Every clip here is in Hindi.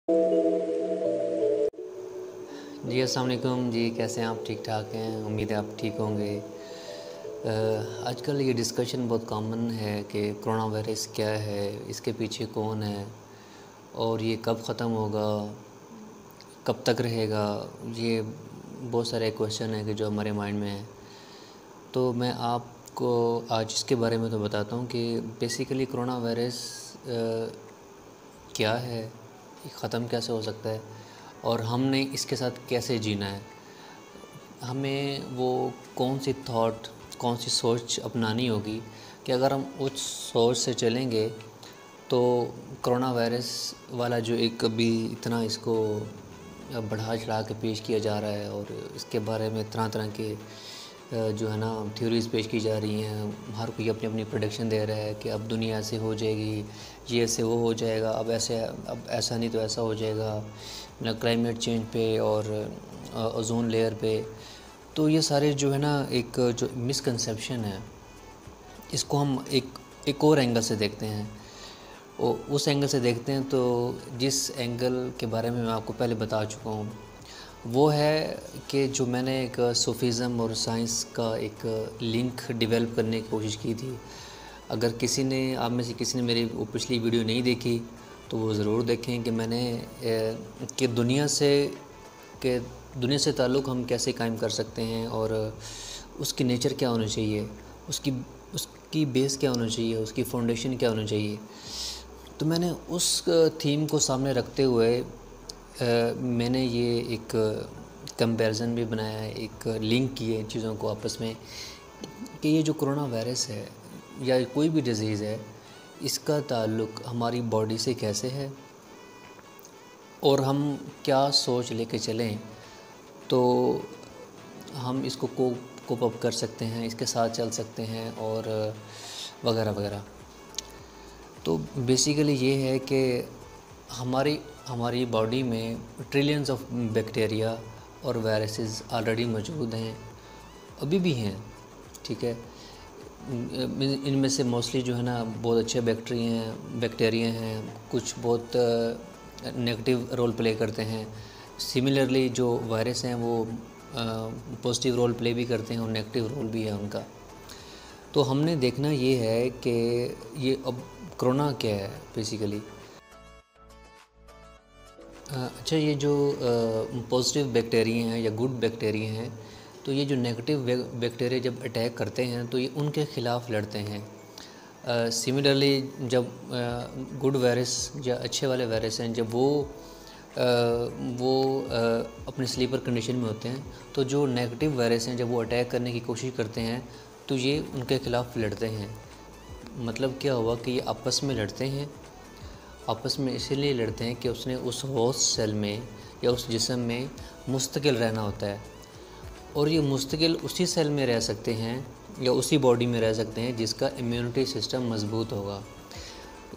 जी अस्सलाम वालेकुम जी, कैसे हैं आप? ठीक ठाक हैं? उम्मीद है आप ठीक होंगे। आजकल ये डिस्कशन बहुत कॉमन है कि कोरोना वायरस क्या है, इसके पीछे कौन है और ये कब ख़त्म होगा, कब तक रहेगा। ये बहुत सारे क्वेश्चन हैं कि जो हमारे माइंड में है। तो मैं आपको आज इसके बारे में तो बताता हूँ कि बेसिकली कोरोना वायरस क्या है, ये ख़त्म कैसे हो सकता है और हमने इसके साथ कैसे जीना है। हमें वो कौन सी थॉट, कौन सी सोच अपनानी होगी कि अगर हम उस सोच से चलेंगे तो कोरोना वायरस वाला जो एक अभी इतना इसको बढ़ा चढ़ा के पेश किया जा रहा है और इसके बारे में तरह तरह के जो है ना थ्योरीज़ पेश की जा रही हैं। हर कोई अपनी अपनी प्रेडिक्शन दे रहा है कि अब दुनिया ऐसे हो जाएगी, ये ऐसे वो हो जाएगा, अब ऐसा नहीं तो ऐसा हो जाएगा, मतलब क्लाइमेट चेंज पे और ओजोन लेयर पे। तो ये सारे जो है ना एक जो मिसकंसेप्शन है, इसको हम एक और एंगल से देखते हैं। उस एंगल से देखते हैं तो जिस एंगल के बारे में मैं आपको पहले बता चुका हूँ वो है कि जो मैंने एक सूफीज़म और साइंस का एक लिंक डेवलप करने की कोशिश की थी। अगर किसी ने, आप में से किसी ने मेरी वो पिछली वीडियो नहीं देखी तो वो ज़रूर देखें कि मैंने कि दुनिया से ताल्लुक़ हम कैसे कायम कर सकते हैं और उसकी नेचर क्या होना चाहिए, उसकी उसकी बेस क्या होना चाहिए, उसकी फाउंडेशन क्या होना चाहिए। तो मैंने उस थीम को सामने रखते हुए मैंने ये एक कंपैरिजन भी बनाया है, एक लिंक किए इन चीज़ों को आपस में कि ये जो कोरोना वायरस है या कोई भी डिज़ीज़ है, इसका ताल्लुक़ हमारी बॉडी से कैसे है और हम क्या सोच लेके चलें तो हम इसको कोप अप कर सकते हैं, इसके साथ चल सकते हैं और वगैरह वगैरह। तो बेसिकली ये है कि हमारी बॉडी में ट्रिलियंस ऑफ बैक्टीरिया और वायरसेस ऑलरेडी मौजूद हैं, अभी भी हैं, ठीक है। इनमें से मोस्टली जो है ना बहुत अच्छे बैक्टीरिया हैं, कुछ बहुत नेगेटिव रोल प्ले करते हैं। सिमिलरली जो वायरस हैं वो पॉजिटिव रोल प्ले भी करते हैं और नेगेटिव रोल भी है उनका। तो हमने देखना ये है कि ये अब कोरोना क्या है बेसिकली। अच्छा, ये जो पॉजिटिव बैक्टीरिया हैं या गुड बैक्टीरिया हैं, तो ये जो नेगेटिव बैक्टीरिया जब अटैक करते हैं तो ये उनके ख़िलाफ़ लड़ते हैं। सिमिलरली जब गुड वायरस या अच्छे वाले वायरस हैं, जब वो अपने स्लीपर कंडीशन में होते हैं तो जो नेगेटिव वायरस हैं जब वो अटैक करने की कोशिश करते हैं तो ये उनके ख़िलाफ़ लड़ते हैं। मतलब क्या हुआ कि ये आपस में लड़ते हैं, आपस में इसीलिए लड़ते हैं कि उसने उस होस्ट सेल में या उस जिस्म में मुस्तकिल रहना होता है और ये मुस्तकिल उसी सेल में रह सकते हैं या उसी बॉडी में रह सकते हैं जिसका इम्यूनिटी सिस्टम मज़बूत होगा।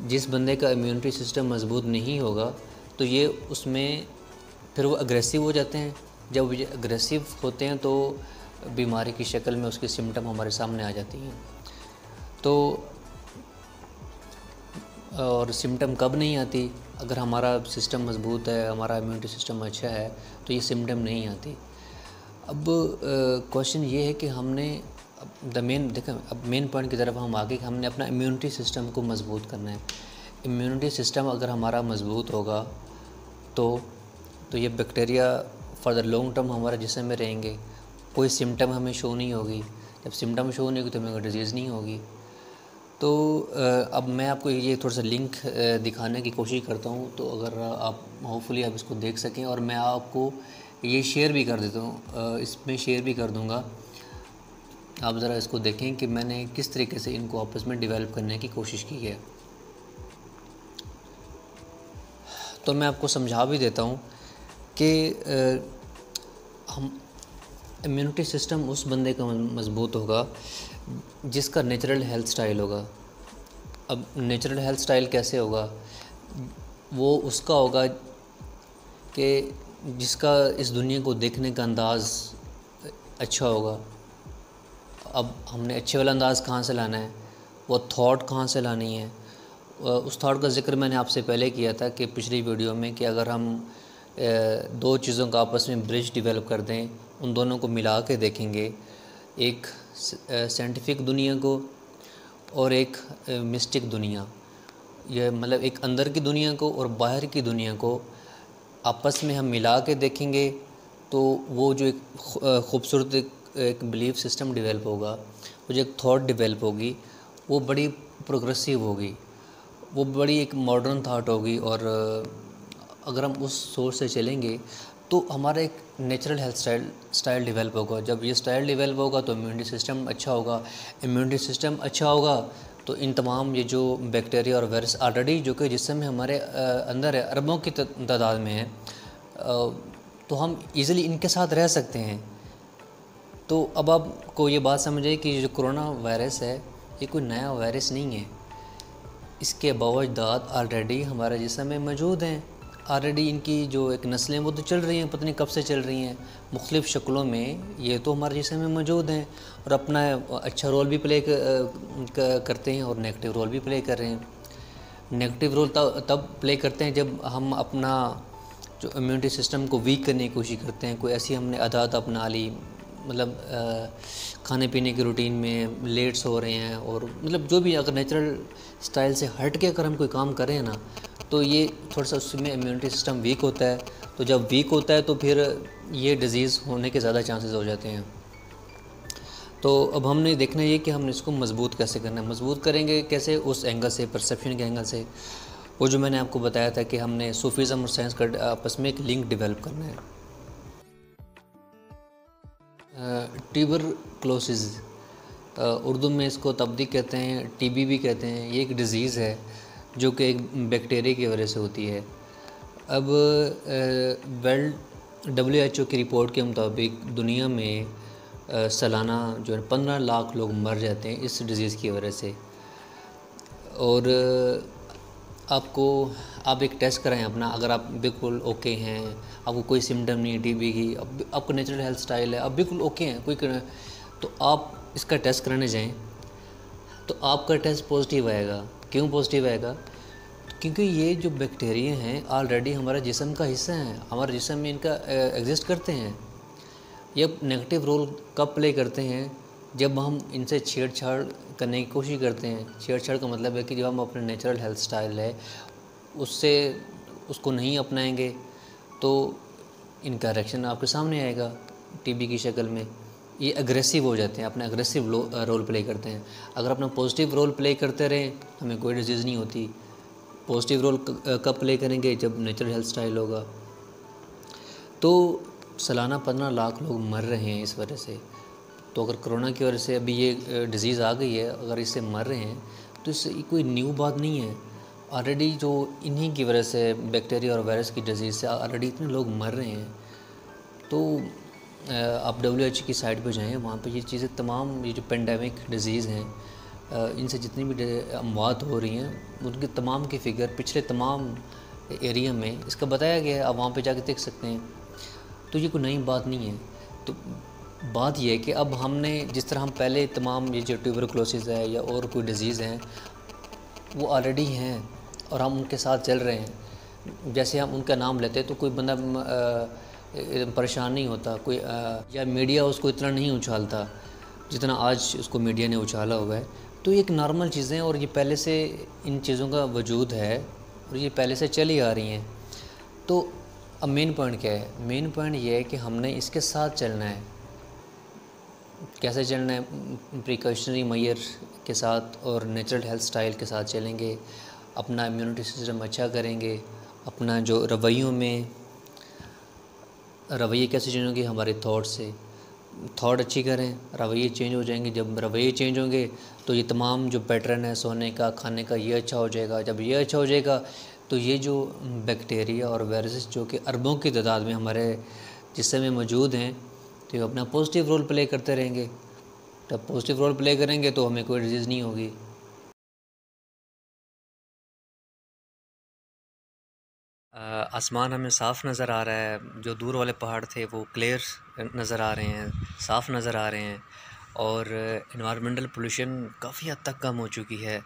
जिस बंदे का इम्यूनिटी सिस्टम मज़बूत नहीं होगा तो ये उसमें फिर वो अग्रेसिव हो जाते हैं। जब ये अग्रेसिव होते हैं तो बीमारी की शक्ल में उसकी सिम्टम हमारे सामने आ जाती हैं। तो और सिम्टम कब नहीं आती? अगर हमारा सिस्टम मज़बूत है, हमारा इम्यूनिटी सिस्टम अच्छा है तो ये सिम्टम नहीं आती। अब क्वेश्चन ये है कि हमने अब मेन पॉइंट की तरफ हम आगे कि हमने अपना इम्यूनिटी सिस्टम को मज़बूत करना है। इम्यूनिटी सिस्टम अगर हमारा मज़बूत होगा तो ये bacteria for the long term हमारे जिस्म में रहेंगे, कोई सिम्टम हमें शो नहीं होगी। जब सिम्टम शो नहीं होगी तो हमें कोई डिजीज़ नहीं होगी। तो अब मैं आपको ये थोड़ा सा लिंक दिखाने की कोशिश करता हूँ, तो अगर आप होपफुली आप इसको देख सकें और मैं आपको ये शेयर भी कर देता हूँ, इसमें शेयर भी कर दूँगा। आप ज़रा इसको देखें कि मैंने किस तरीके से इनको आपस में डेवलप करने की कोशिश की है। तो मैं आपको समझा भी देता हूँ कि हम इम्यूनिटी सिस्टम उस बंदे का मज़बूत होगा जिसका नेचुरल हेल्थ स्टाइल होगा। अब नेचुरल हेल्थ स्टाइल कैसे होगा? वो उसका होगा कि जिसका इस दुनिया को देखने का अंदाज़ अच्छा होगा। अब हमने अच्छे वाला अंदाज़ कहाँ से लाना है, वो थॉट कहाँ से लानी है, उस थॉट का ज़िक्र मैंने आपसे पहले किया था कि पिछली वीडियो में, कि अगर हम दो चीज़ों का आपस में ब्रिज डेवलप कर दें, उन दोनों को मिला के देखेंगे, एक साइंटिफिक दुनिया को और एक मिस्टिक दुनिया, यह मतलब एक अंदर की दुनिया को और बाहर की दुनिया को आपस में हम मिला के देखेंगे, तो वो जो एक ख़ूबसूरत एक बिलीफ सिस्टम डेवलप होगा, वो जो एक थॉट डेवलप होगी, वो बड़ी प्रोग्रेसिव होगी, वो बड़ी एक मॉडर्न थाट होगी। और अगर हम उस सोच से चलेंगे तो हमारा एक नेचुरल हेल्थ स्टाइल डेवलप होगा। जब ये स्टाइल डेवलप होगा तो इम्यूनिटी सिस्टम अच्छा होगा। इम्यूनिटी सिस्टम अच्छा होगा तो इन तमाम ये जो बैक्टीरिया और वायरस ऑलरेडी जो कि जिस्म में हमारे अंदर है, अरबों की तादाद में है, तो हम इजीली इनके साथ रह सकते हैं। तो अब आपको ये बात समझिए कि जो कोरोना वायरस है ये कोई नया वायरस नहीं है, इसके बावजूद ऑलरेडी हमारे जिस्म में मौजूद हैं। ऑलरेडी इनकी जो एक नस्लें वो तो चल रही हैं, पता नहीं कब से चल रही हैं, मुख्तलिफ़ शक्लों में ये तो हमारे जिस्म में मौजूद हैं और अपना अच्छा रोल भी प्ले करते हैं और नेगेटिव रोल भी प्ले कर रहे हैं। नेगेटिव रोल तब प्ले करते हैं जब हम अपना जो इम्यूनिटी सिस्टम को वीक करने की कोशिश करते हैं। कोई ऐसी हमने आदत अपना ली, मतलब खाने पीने की रूटीन में लेट्स हो रहे हैं, और मतलब जो भी अगर नेचुरल स्टाइल से हट के अगर हम कोई काम करें ना, तो ये थोड़ा सा उसमें इम्यूनिटी सिस्टम वीक होता है। तो जब वीक होता है तो फिर ये डिज़ीज़ होने के ज़्यादा चांसेस हो जाते हैं। तो अब हमने देखना ये कि हमने इसको मज़बूत कैसे करना है। मज़बूत करेंगे कैसे? उस एंगल से, परसेप्शन के एंगल से, वो जो मैंने आपको बताया था कि हमने सूफीज़म और साइंस का आपस में एक लिंक डेवलप करना है। ट्यूबरक्लोसिस, उर्दू में इसको तब्दीक कहते हैं, टीबी भी कहते हैं। ये एक डिज़ीज़ है जो कि एक बैक्टीरिया की वजह से होती है। अब वर्ल्ड WHO की रिपोर्ट के मुताबिक दुनिया में सालाना जो है 15 लाख लोग मर जाते हैं इस डिज़ीज़ की वजह से। और आप एक टेस्ट कराएं अपना, अगर आप बिल्कुल ओके हैं, आपको कोई सिम्टम नहीं है टीबी की, आपको नेचुरल हेल्थ स्टाइल है, आप बिल्कुल ओके हैं, तो आप इसका टेस्ट कराने जाएं तो आपका टेस्ट पॉजिटिव आएगा। क्यों पॉजिटिव आएगा? क्योंकि ये जो बैक्टीरिया हैं ऑलरेडी हमारे जिस्म का हिस्सा हैं, हमारे जिस्म में इनका एग्जिस्ट करते हैं। ये नेगेटिव रोल कब प्ले करते हैं? जब हम इनसे छेड़छाड़ करने की कोशिश करते हैं। छेड़छाड़ का मतलब है कि जब हम अपने नेचुरल हेल्थ स्टाइल है उसको नहीं अपनाएंगे तो इनका रिएक्शन आपके सामने आएगा टीबी की शक्ल में। ये अग्रेसिव हो जाते हैं, अपना अग्रेसिव रोल प्ले करते हैं। अगर अपना पॉजिटिव रोल प्ले करते रहें हमें कोई डिजीज़ नहीं होती। पॉजिटिव रोल कब प्ले करेंगे? जब नेचुरल हेल्थ स्टाइल होगा। तो सालाना 15 लाख लोग मर रहे हैं इस वजह से। तो अगर कोरोना की वजह से अभी ये डिज़ीज़ आ गई है, अगर इससे मर रहे हैं तो इससे कोई न्यू बात नहीं है। ऑलरेडी जो इन्हीं की वजह से बैक्टीरिया और वायरस की डिज़ीज़ से ऑलरेडी इतने लोग मर रहे हैं। तो आप WHO की साइट पे जाएं, वहाँ पे ये चीज़ें तमाम, ये जो पेंडेमिक डिज़ीज़ हैं, इनसे जितनी भी अमवात हो रही हैं उनके तमाम की फ़िगर पिछले तमाम एरिया में इसका बताया गया है। आप वहाँ पे जाके देख सकते हैं। तो ये कोई नई बात नहीं है। तो बात यह है कि अब हमने जिस तरह हम पहले तमाम ये जो ट्यूबरक्लोसिस है या और कोई डिज़ीज़ हैं वो ऑलरेडी हैं और हम उनके साथ चल रहे हैं। जैसे हम उनका नाम लेते हैं तो कोई बंदा परेशान नहीं होता, कोई या मीडिया उसको इतना नहीं उछालता जितना आज उसको मीडिया ने उछाला हुआ है। तो ये एक नॉर्मल चीज़ें और ये पहले से इन चीज़ों का वजूद है और ये पहले से चली आ रही हैं। तो अब मेन पॉइंट क्या है? मेन पॉइंट ये है कि हमने इसके साथ चलना है। कैसे चलना है? प्रिकॉशनरी मेजर के साथ और नेचुरल हेल्थ स्टाइल के साथ चलेंगे। अपना इम्यूनिटी सिस्टम अच्छा करेंगे। अपना जो रवैये कैसे चेंज होंगे? हमारे थॉट से। थॉट अच्छी करें, रवैये चेंज हो जाएंगे। जब रवैये चेंज होंगे तो ये तमाम जो पैटर्न है सोने का, खाने का, ये अच्छा हो जाएगा। जब ये अच्छा हो जाएगा तो ये जो बैक्टीरिया और वायरस जो कि अरबों की तादाद में हमारे जिस्म में मौजूद हैं, तो ये अपना पॉजिटिव रोल प्ले करते रहेंगे। जब पॉजिटिव रोल प्ले करेंगे तो हमें कोई डिजीज़ नहीं होगी। आसमान हमें साफ़ नज़र आ रहा है। जो दूर वाले पहाड़ थे वो क्लियर नज़र आ रहे हैं, साफ़ नज़र आ रहे हैं। और इन्वायरमेंटल पोल्यूशन काफ़ी हद तक कम हो चुकी है।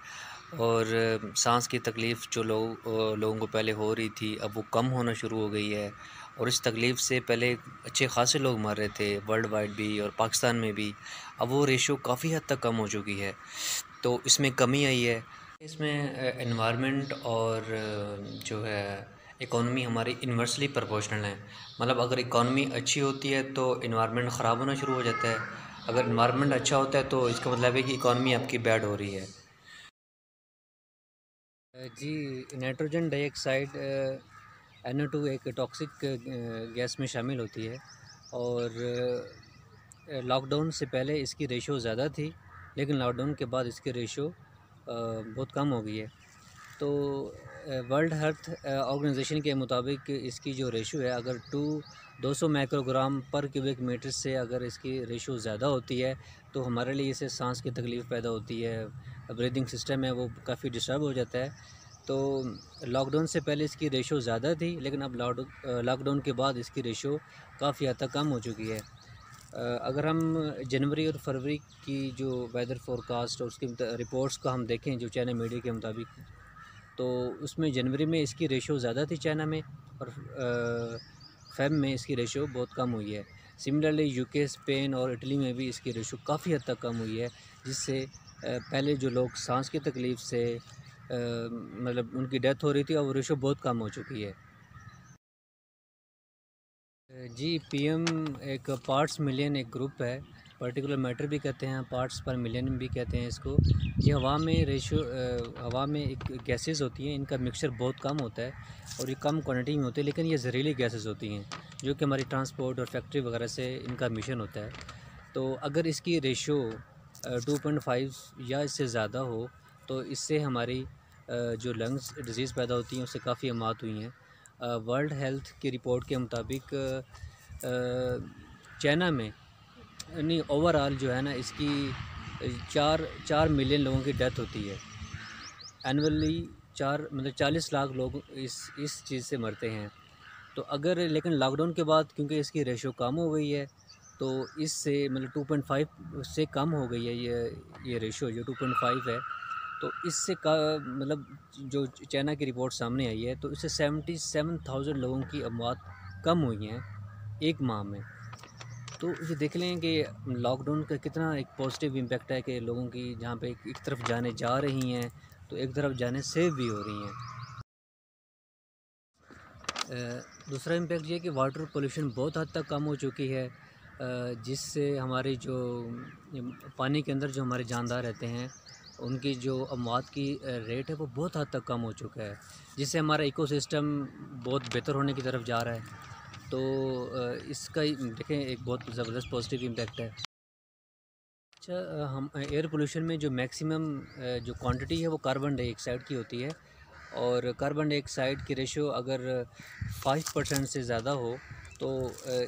और सांस की तकलीफ़ जो लोगों को पहले हो रही थी, अब वो कम होना शुरू हो गई है। और इस तकलीफ़ से पहले अच्छे खासे लोग मर रहे थे, वर्ल्ड वाइड भी और पाकिस्तान में भी। अब वो रेशो काफ़ी हद तक कम हो चुकी है, तो इसमें कमी आई है। इसमें एनवायरनमेंट और जो है इकॉनमी हमारी इन्वर्सली प्रोपोर्शनल है। मतलब अगर इकॉनमी अच्छी होती है तो एनवायरनमेंट ख़राब होना शुरू हो जाता है। अगर एनवायरनमेंट अच्छा होता है तो इसका मतलब है कि इकॉनमी आपकी बैड हो रही है। जी, नाइट्रोजन डाइऑक्साइड NO2 एक टॉक्सिक गैस में शामिल होती है। और लॉकडाउन से पहले इसकी रेशो ज़्यादा थी, लेकिन लॉकडाउन के बाद इसकी रेशो बहुत कम हो गई है। तो वर्ल्ड हेल्थ ऑर्गेनाइजेशन के मुताबिक इसकी जो रेशो है, अगर 200 माइक्रोग्राम पर क्यूबिक मीटर से अगर इसकी रेशो ज़्यादा होती है तो हमारे लिए इससे सांस की तकलीफ़ पैदा होती है, ब्रीदिंग सिस्टम है वो काफ़ी डिस्टर्ब हो जाता है। तो लॉकडाउन से पहले इसकी रेशो ज़्यादा थी, लेकिन अब लॉकडाउन के बाद इसकी रेशो काफ़ी हद तक कम हो चुकी है। अगर हम जनवरी और फरवरी की जो वेदर फोरकास्ट और उसकी रिपोर्ट्स का हम देखें जो चाइना मीडिया के मुताबिक, तो उसमें जनवरी में इसकी रेशो ज़्यादा थी चाइना में, और फ़ेब में इसकी रेशो बहुत कम हुई है। सिमिलरली यूके, स्पेन और इटली में भी इसकी रेशो काफ़ी हद तक कम हुई है, जिससे पहले जो लोग सांस की तकलीफ़ से मतलब उनकी डेथ हो रही थी, अब वो रेशो बहुत कम हो चुकी है। जी, पीएम एक पार्ट्स मिलियन एक ग्रुप है, पार्टिकुलर मैटर भी कहते हैं, पार्ट्स पर मिलियन भी कहते हैं इसको। ये हवा में एक गैसेस होती हैं, इनका मिक्सचर बहुत कम होता है और ये कम क्वांटिटी में होते हैं, लेकिन ये जहरीली गैसेस होती हैं जो कि हमारी ट्रांसपोर्ट और फैक्ट्री वगैरह से इनका मिशन होता है। तो अगर इसकी रेशो 2.5 या इससे ज़्यादा हो तो इससे हमारी जो लंग्स डिजीज़ पैदा होती हैं उससे काफ़ी मौत हुई हैं। वर्ल्ड हेल्थ की रिपोर्ट के मुताबिक चाइना में नहीं, ओवरऑल जो है ना, इसकी 4 मिलियन लोगों की डेथ होती है एनुअली। 4 मतलब 40 लाख लोग इस चीज़ से मरते हैं। तो अगर लेकिन लॉकडाउन के बाद क्योंकि इसकी रेशो कम हो गई है, तो इससे मतलब 2.5 से कम हो गई है ये रेशो जो 2.5 है। तो इससे का मतलब जो चाइना की रिपोर्ट सामने आई है, तो इससे 77,000 लोगों की अमवात कम हुई हैं एक माह में। तो ये देख लें कि लॉकडाउन का कितना एक पॉजिटिव इम्पैक्ट है कि लोगों की जहाँ पे एक तरफ जाने जा रही हैं तो एक तरफ जाने सेव भी हो रही हैं। दूसरा इम्पैक्ट ये कि वाटर पोल्यूशन बहुत हद तक कम हो चुकी है, जिससे हमारे जो पानी के अंदर जो हमारे जानदार रहते हैं उनकी जो अमवात की रेट है वो बहुत हद तक कम हो चुका है, जिससे हमारा इकोसिस्टम बहुत बेहतर होने की तरफ जा रहा है। तो इसका देखें एक बहुत ज़बरदस्त पॉजिटिव इम्पैक्ट है। अच्छा, हम एयर पोल्यूशन में जो मैक्सिमम जो क्वांटिटी है वो कार्बन डाइऑक्साइड की होती है, और कार्बन डाइऑक्साइड की रेशो अगर 5% से ज़्यादा हो तो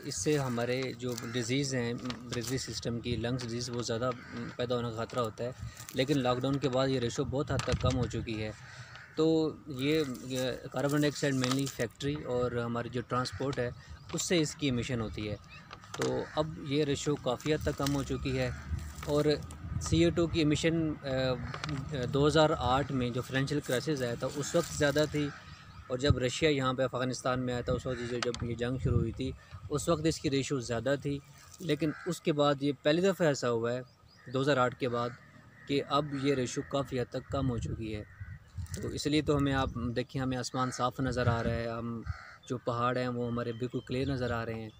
इससे हमारे जो डिज़ीज़ हैं ब्रेथरी सिस्टम की, लंग्स डिजीज़, वो ज़्यादा पैदा होने का ख़तरा होता है। लेकिन लॉकडाउन के बाद ये रेशो बहुत हद तक कम हो चुकी है। तो ये कार्बन डाइऑक्साइड मेनली फैक्ट्री और हमारी जो ट्रांसपोर्ट है उससे इसकी एमिशन होती है। तो अब ये रेशो काफ़ी हद तक कम हो चुकी है। और CO2 की एमिशन 2008 में जो फाइनेंशियल क्राइसिस आया था उस वक्त ज़्यादा थी, और जब रशिया यहाँ पे अफ़गानिस्तान में आया था उस वक्त जब ये जंग शुरू हुई थी उस वक्त इसकी रेशो ज़्यादा थी। लेकिन उसके बाद ये पहली दफ़ा ऐसा हुआ है 2008 के बाद कि अब ये रेशो काफ़ी हद तक कम हो चुकी है। तो इसलिए तो हमें आप देखिए, हमें आसमान साफ़ नज़र आ रहा है, हम जो पहाड़ हैं वो हमारे बिल्कुल क्लियर नज़र आ रहे हैं।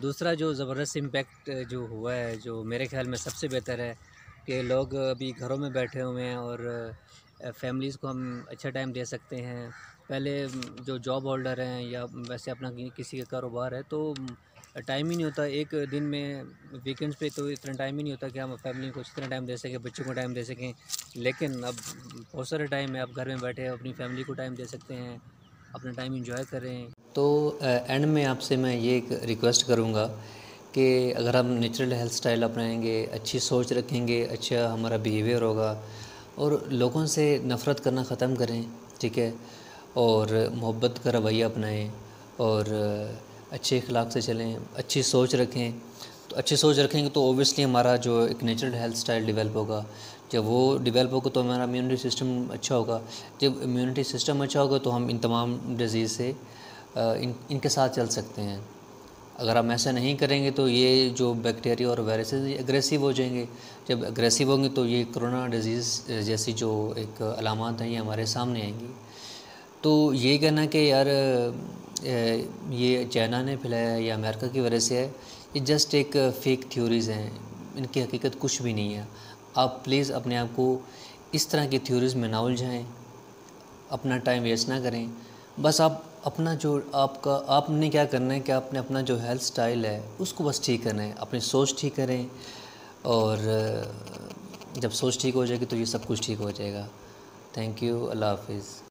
दूसरा जो ज़बरदस्त इम्पैक्ट जो हुआ है, जो मेरे ख़्याल में सबसे बेहतर है, कि लोग अभी घरों में बैठे हुए हैं और फैमिलीज़ को हम अच्छा टाइम दे सकते हैं। पहले जो जॉब होल्डर हैं या वैसे अपना किसी का कारोबार है तो टाइम ही नहीं होता एक दिन में, वीकेंड्स पे तो इतना टाइम ही नहीं होता कि हम फैमिली को इतना टाइम दे सकें, बच्चों को टाइम दे सकें। लेकिन अब बहुत सारा टाइम है, आप घर में बैठे अपनी फैमिली को टाइम दे सकते हैं, अपना टाइम इंजॉय करें। तो एंड में आपसे मैं ये एक रिक्वेस्ट करूँगा कि अगर हम नेचुरल हेल्थ स्टाइल अपनाएंगे, अच्छी सोच रखेंगे, अच्छा हमारा बिहेवियर होगा और लोगों से नफ़रत करना ख़त्म करें, ठीक है, और मोहब्बत का रवैया अपनाएं और अच्छे अखलाक से चलें, अच्छी सोच रखें। तो अच्छी सोच रखेंगे तो ओबियसली हमारा जो एक नेचुरल हेल्थ स्टाइल डेवलप होगा। जब वो डेवलप होगा तो हमारा इम्यूनिटी सिस्टम अच्छा होगा। जब इम्यूनिटी सिस्टम अच्छा होगा तो हम इन तमाम डिज़ीज़ से इनके साथ चल सकते हैं। अगर हम ऐसा नहीं करेंगे तो ये जो बैक्टीरिया और वायरसेस एग्रेसिव हो जाएंगे। जब एग्रेसिव होंगे तो ये कोरोना डिज़ीज़ जैसी जो एक अलामात हैं ये हमारे सामने आएंगी। तो ये कहना कि यार ये चाइना ने फैलाया है या अमेरिका की वजह से है, ये जस्ट एक फ़ेक थ्योरीज़ हैं, इनकी हकीकत कुछ भी नहीं है। आप प्लीज़ अपने आप को इस तरह की थ्योरीज़ में ना उलझाएं, अपना टाइम वेस्ट ना करें। बस आप अपना जो आपने क्या करना है कि आपने अपना जो हेल्थ स्टाइल है उसको बस ठीक करना है, अपनी सोच ठीक करें। और जब सोच ठीक हो जाएगी तो ये सब कुछ ठीक हो जाएगा। Thank you. अल्लाह हाफ़िज़।